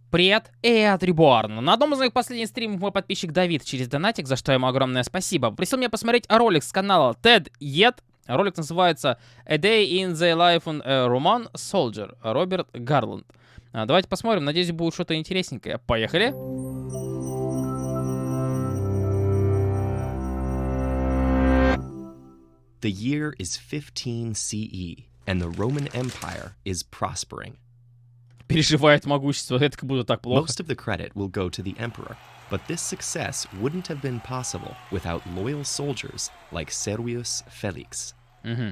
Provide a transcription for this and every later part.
Привет, это Reborn'a. На одном из моих последних стримов мой подписчик Давид через донатик, за что ему огромное спасибо, попросил меня посмотреть ролик с канала TED Yet. Ролик называется A Day in the Life of a Roman Soldier, Роберт Гарланд. Давайте посмотрим, надеюсь, будет что-то интересненькое. Поехали! The year is 15 CE, and the Roman Empire is prospering. Переживает могущество, это как будто так плохо. Most of the credit will go to the emperor, but this success wouldn't have been possible without loyal soldiers like Servius Felix.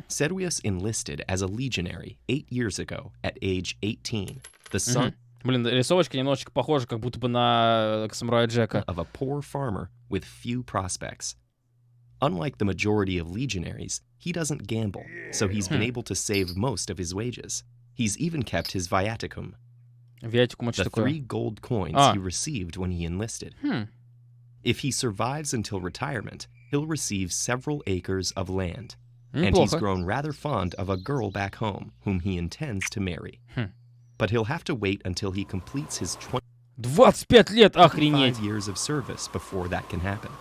Servius enlisted as a legionary 8 years ago at age 18. The son Блин, рисовочка немножечко похожа, как будто бы на самурая Джека. of a poor farmer with few prospects. Unlike the majority of legionaries, he doesn't gamble, so he's been able to save most of his wages. He's even kept his viaticum, Виатикум, что the такое? 3 gold coins he received when he enlisted. If he survives until retirement, he'll receive several acres of land. And he's Неплохо. grown rather fond of a girl back home, whom he intends to marry. But he'll have to wait until he completes his 25 лет, 25 охренеть! years of service before that can happen.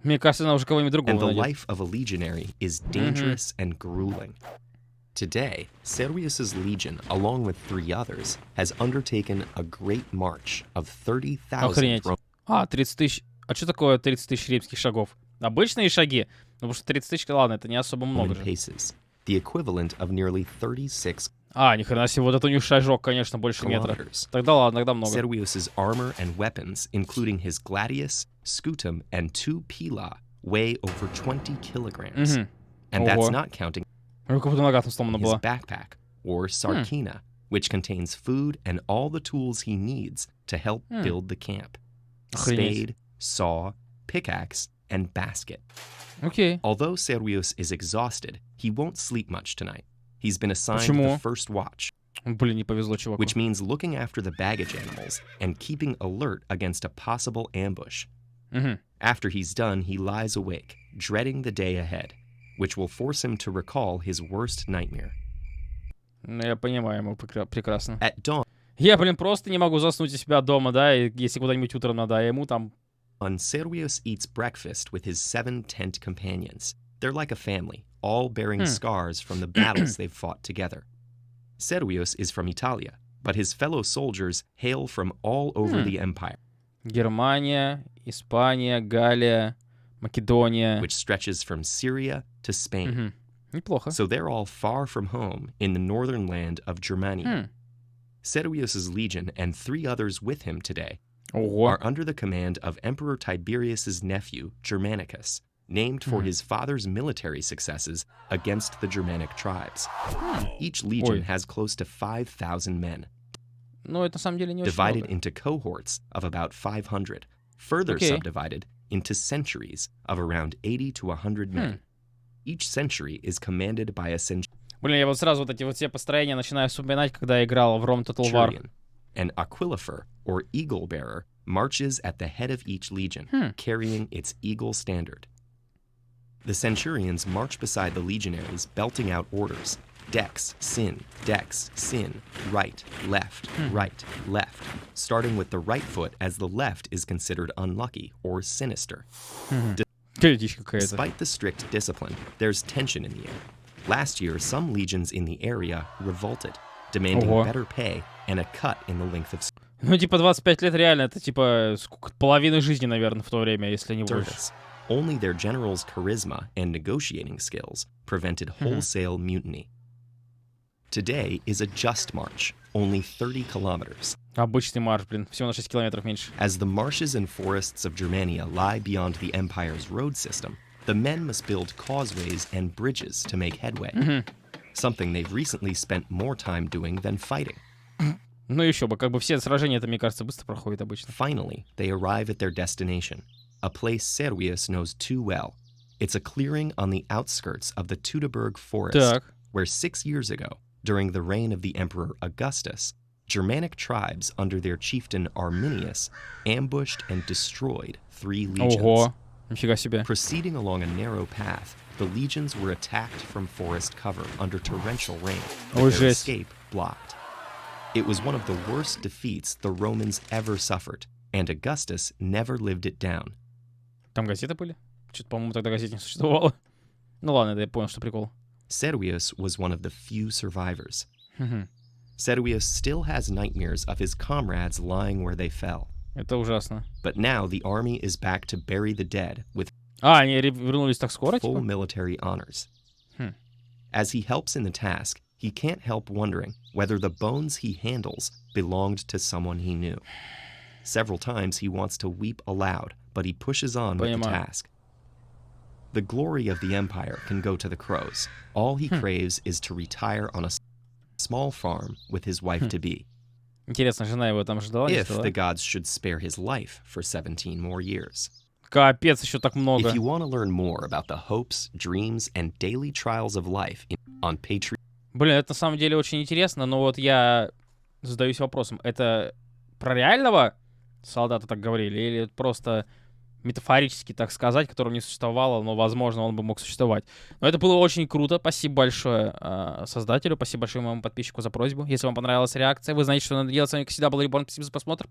Мне кажется, она уже кого-нибудь другого And the найдет. life of a legionary is dangerous and grueling. Today, Servius's legion, along with 3 others, has undertaken a great march of 30,000 Охренеть. Roman 30 тысяч. А что такое 30 тысяч римских шагов? Обычные шаги? Ну, потому что 30 тысяч, ладно, это не особо много же. paces, the equivalent of nearly 36 Ни хрена себе, вот это у них шажок, конечно, больше метра. kilometers. Тогда ладно, тогда много. Servius's armor and weapons, including his gladius, scutum, and 2 pila, weigh over 20 kilograms. And that's Ого. not counting Как будто нога там сломана his была. backpack, or sarkina, which contains food and all the tools he needs to help build the camp. Охренеть. Spade, saw, pickaxe, and basket. Окей. Although Servius is exhausted, he won't sleep much tonight. He's been assigned Почему? the first watch, Блин, не повезло чуваку. which means looking after the baggage animals and keeping alert against a possible ambush. After he's done, he lies awake, dreading the day ahead, which will force him to recall his worst nightmare. Ну, я понимаю ему прекрасно. At dawn, Я, блин, просто не могу заснуть у себя дома, да, и если куда-нибудь утром надо, а ему там... Servius eats breakfast with his 7 tent companions. They're like a family, all bearing scars from the battles they've fought together. Servius is from Italia, but his fellow soldiers hail from all over the empire, Германия, Испания, Галия, Македония. which stretches from Syria to Spain. Неплохо. So they're all far from home in the northern land of Germania. Servius's legion and 3 others with him today Ого. are under the command of Emperor Tiberius's nephew, Germanicus, named for his father's military successes against the Germanic tribes. Each legion Ой. has close to 5,000 men, Ну, это на самом деле не очень divided много. into cohorts of about 500, further Okay. subdivided into centuries of around 80 to 100 men. Each century is commanded by a Блин, я вот сразу вот эти вот все построения начинаю вспоминать, когда я играл в Rome Total War. centurion. An aquilifer, or eagle bearer, marches at the head of each legion, carrying its eagle standard. The centurions march beside the legionaries, belting out orders. Dex, sin, right, left, starting with the right foot as the left is considered unlucky or sinister. Дичь какая-то. Despite the strict discipline, there's tension in the air. Last year, some legions in the area revolted, demanding Ого. better pay and a cut in the length of Ну, типа, 25 лет реально, это типа сколько, половина жизни, наверное, в то время, если не больше. service. Only their general's charisma and negotiating skills prevented wholesale mutiny. Today is a just march, only 30 kilometers. Обычный марш, блин, всего на 6 километров меньше. As the marshes and forests of Germania lie beyond the empire's road system, the men must build causeways and bridges to make headway. Something they've recently spent more time doing than fighting. Ну, еще бы, как бы все сражения, это, мне кажется, быстро проходят обычно. Finally, they arrive at their destination, a place Servius knows too well. It's a clearing on the outskirts of the Teutoburg forest, Так. where 6 years ago, during the reign of the Emperor Augustus, Germanic tribes under their chieftain Arminius ambushed and destroyed 3 legions. Ого, нифига себе. Proceeding along a narrow path, the legions were attacked from forest cover under torrential rain, Ой, with their жесть. escape blocked. It was one of the worst defeats the Romans ever suffered, and Augustus never lived it down. Там газеты были? Что-то, по-моему, тогда газет не существовало. Ну ладно, это я понял, что прикол. Servius was one of the few survivors. Мгм. Servius still has nightmares of his comrades lying where they fell. Это ужасно. But now the army is back to bury the dead with Они вернулись так скоро, full типа? military honors. Хм. As he helps in the task, he can't help wondering whether the bones he handles belonged to someone he knew. Several times he wants to weep aloud, but he pushes on with the Понимаю. task. The glory of the empire can go to the crows. All he craves is to retire on a small farm with his wife-to-be. Интересно, жена его там ждала, не If ждала? the gods should spare his life for 17 more years. Капец, еще так много. If you want to learn more about the hopes, dreams, and daily trials of life on Patreon, Блин, это на самом деле очень интересно, но вот я задаюсь вопросом, это про реального солдата так говорили, или это просто метафорически, так сказать, которого не существовало, но, возможно, он бы мог существовать. Но это было очень круто. Спасибо большое создателю, спасибо большое моему подписчику за просьбу. Если вам понравилась реакция, вы знаете, что надо делать. С вами, как всегда, был Reborn. Спасибо за просмотр.